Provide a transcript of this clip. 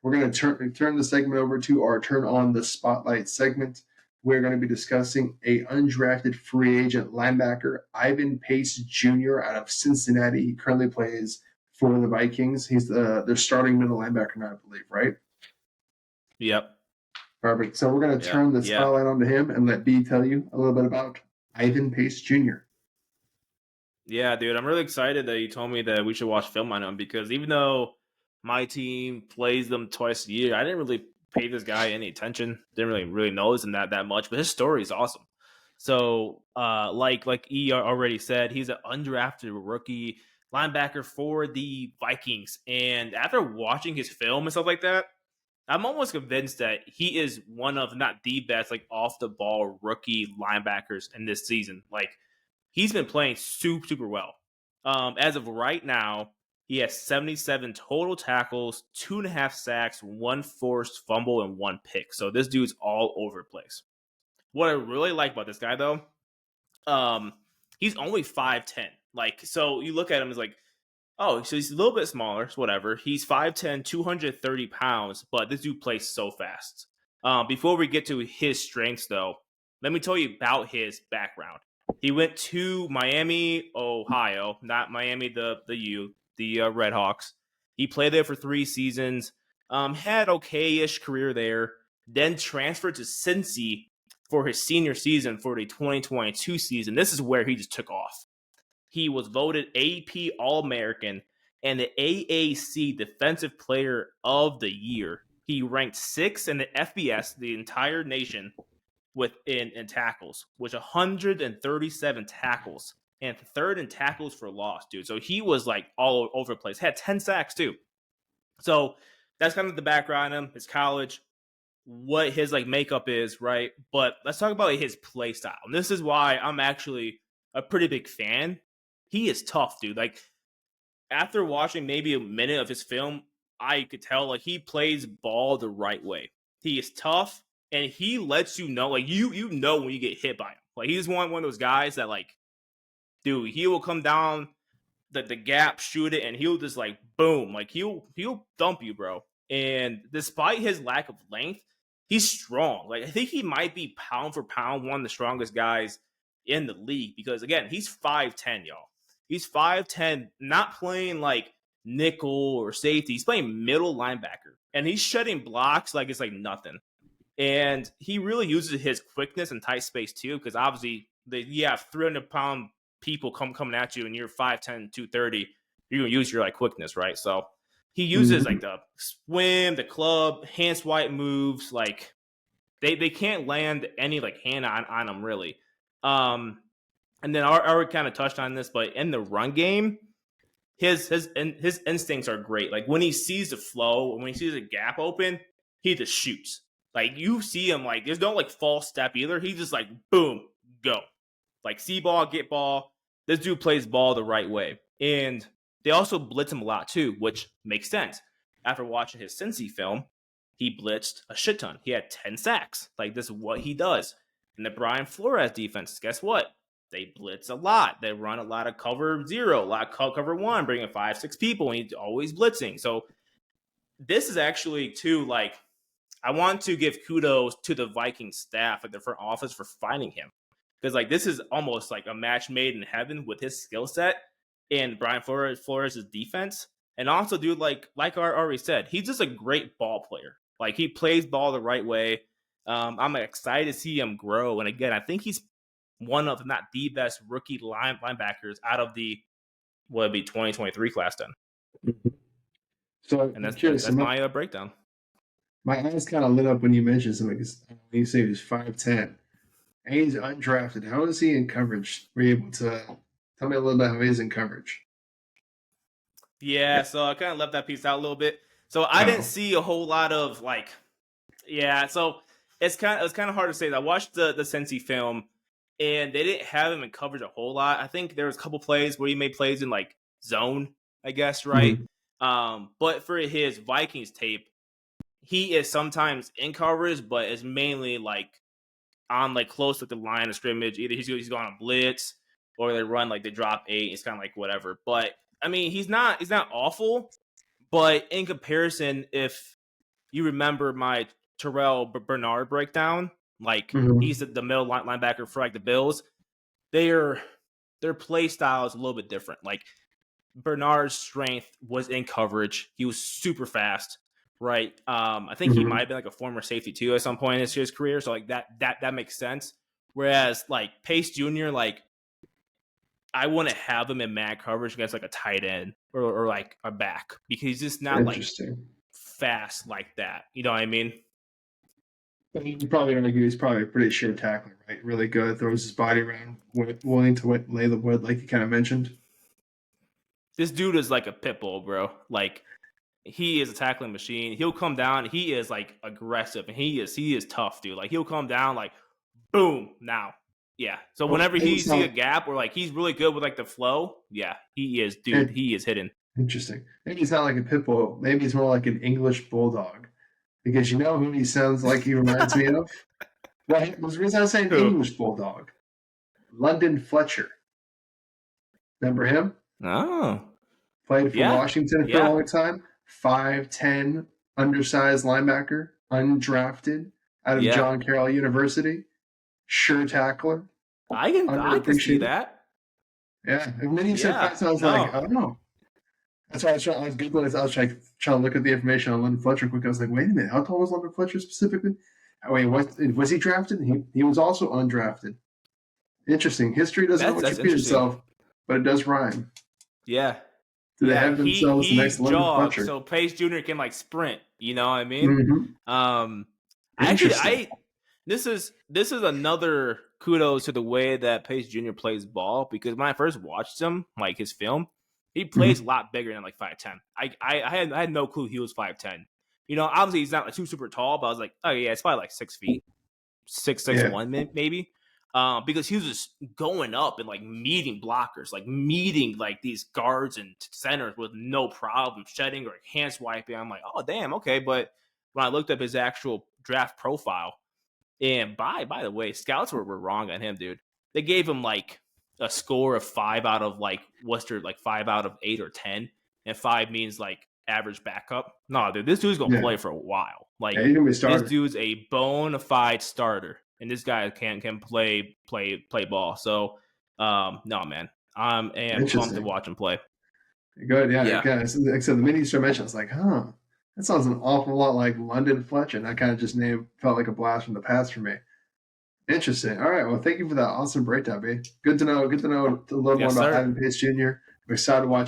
We're going to turn the segment over to our Turn on the Spotlight segment. We're going to be discussing a undrafted free agent linebacker, Ivan Pace Jr. out of Cincinnati. He currently plays for the Vikings. He's their starting middle linebacker now, I believe, right? Yep. Perfect. So we're going to turn the spotlight onto him and let B tell you a little bit about Ivan Pace Jr. Yeah, dude, I'm really excited that you told me that we should watch film on him, because even though my team plays them twice a year, I didn't really pay this guy any attention. Didn't really notice him that much, but his story is awesome. So, like E already said, he's an undrafted rookie linebacker for the Vikings, and after watching his film and stuff like that, I'm almost convinced that he is one of, not the best, like off the ball rookie linebackers in this season. Like, he's been playing super well. As of right now, he has 77 total tackles, 2.5 sacks, 1 forced fumble, and 1 pick. So this dude's all over the place. What I really like about this guy, though, he's only 5'10". Like, so you look at him as like, oh, so he's a little bit smaller, so whatever. He's 5'10", 230 pounds, but this dude plays so fast. Before we get to his strengths, though, let me tell you about his background. He went to Miami, Ohio, not Miami, the Red Hawks. He played there for 3 seasons, had okay-ish career there, then transferred to Cincy for his senior season for the 2022 season. This is where he just took off. He was voted AP All-American and the AAC Defensive Player of the Year. He ranked 6th in the FBS, the entire nation, in tackles, with 137 tackles and 3rd in tackles for loss, dude. So he was like all over the place. Had 10 sacks too. So that's kind of the background on him, his college, what his like makeup is, right? But let's talk about his play style. And this is why I'm actually a pretty big fan. He is tough, dude. Like, after watching maybe a minute of his film, I could tell like he plays ball the right way. He is tough, and he lets you know, like you know when you get hit by him. Like, he's one of those guys that, like, dude, he will come down the gap, shoot it, and he'll just like boom, like he'll dump you, bro. And despite his lack of length, he's strong. Like, I think he might be pound for pound one of the strongest guys in the league, because again, he's 5'10", y'all. He's 5'10", not playing like nickel or safety. He's playing middle linebacker, and he's shedding blocks like it's like nothing. And he really uses his quickness in tight space too, because obviously you have 300-pound people coming at you, and you're 5'10", 230. You're gonna use your like quickness, right? So he uses like the swim, the club, hand swipe moves. Like, they can't land any like hand on him really. And then I already kind of touched on this, but in the run game, his instincts are great. Like, when he sees the flow, when he sees a gap open, he just shoots. Like, you see him, like, there's no like false step either. He's just like, boom, go. Like, see ball, get ball. This dude plays ball the right way. And they also blitz him a lot too, which makes sense. After watching his Cincy film, he blitzed a shit ton. He had 10 sacks. Like, this is what he does. And the Brian Flores defense, guess what? They blitz a lot. They run a lot of cover 0, a lot of cover 1, bringing 5-6 people, and he's always blitzing. So this is actually too, like, I want to give kudos to the Viking staff at the front office for finding him, because like this is almost like a match made in heaven with his skill set and Brian Flores' defense. And also, dude, like I already said, he's just a great ball player. Like, he plays ball the right way. I'm excited to see him grow. And again, I think he's one of, if not the best rookie linebackers out of the, what would be 2023 class then. So, and that's my breakdown. My eyes kind of lit up when you mentioned something, because you say he was 5'10", and he's undrafted. How is he in coverage? Were you able to tell me a little bit how he's in coverage? Yeah, so I kind of left that piece out a little bit. So I didn't see a whole lot of like, so it was kind of hard to say. I watched the Cincy film, and they didn't have him in coverage a whole lot. I think there was a couple plays where he made plays in like zone, I guess, right? But for his Vikings tape, he is sometimes in coverage, but it's mainly like on like close to the line of scrimmage. Either he's going on a blitz, or they run like they drop 8. It's kind of like whatever. But I mean, he's not awful. But in comparison, if you remember my Terrell Bernard breakdown. Like Hmm. he's the middle linebacker for like the Bills. Their play style is a little bit different. Like Bernard's strength was in coverage. He was super fast, right? I think he might Hmm. have been like a former safety too at some point in his career. So like that makes sense. Whereas like Pace Jr., like I want to have him in man coverage against like a tight end or like a back because he's just not like Interesting. fast like that. You know what I mean? But you probably argue he's probably a pretty sure tackler, right? Really good, throws his body around, willing to lay the wood, like you kind of mentioned. This dude is like a pit bull, bro. Like he is a tackling machine. He'll come down. He is like aggressive and he is tough, dude. Like he'll come down like boom now. Yeah. So Well, whenever maybe he see a sound gap or like he's really good with like the flow, yeah, he is, dude. He is hidden. interesting. Maybe he's not like a pit bull. Maybe he's more like an English bulldog, because you know who he sounds like. He reminds me of. Well, the reason I was saying Who? English bulldog, London Fletcher. Remember him? Oh, Played for yeah, Washington for a yeah, long time. 5'10", undersized linebacker, undrafted, out of yeah. John Carroll University. Sure tackler, I can see underappreciated. that. Yeah, and then he said Yeah. fast, I was like, No. I don't know. That's why I was googling it. I was trying to look at the information on London Fletcher quick. I was like, wait a minute, how tall was London Fletcher specifically? Oh, wait, was he drafted? He was also undrafted. Interesting. History doesn't always That's repeat interesting. itself, but it does rhyme. Yeah. Do they Yeah, have themselves the he next London jogs Fletcher? so Pace Jr. can like sprint. You know what I mean? Mm-hmm. Um, I actually Interesting. I this is another kudos to the way that Pace Jr. plays ball because when I first watched him, like his film, he plays a Mm-hmm. lot bigger than like 5'10". I had no clue he was 5'10". You know, obviously he's not like super tall, but I was like, oh yeah, it's probably like 6 feet, 6 Yeah. 1 maybe. Because he was just going up and like meeting blockers, like meeting like these guards and centers with no problem, shedding or hand swiping. I'm like, oh damn, okay. But when I looked up his actual draft profile, and by the way, scouts were wrong on him, dude. They gave him like a score of 5 out of like what's there like 5 out of 8 or 10, and 5 means like average backup. No, dude, this dude's gonna Yeah. play for a while. Yeah, Like he's gonna be a this starter. dude's a bona fide starter, and this guy can play ball. So, no man, I am pumped to Interesting. watch him play. Good. Yeah. Yeah, Again, except the minute you start mentioning, I was like, huh, that sounds an awful lot like London Fletcher. And that kind of just name felt like a blast from the past for me. Interesting. All right. Well, thank you for that awesome breakdown, B. Good to know. Good to know a little more yes about sir. Ivan Pace Jr. We're excited to watch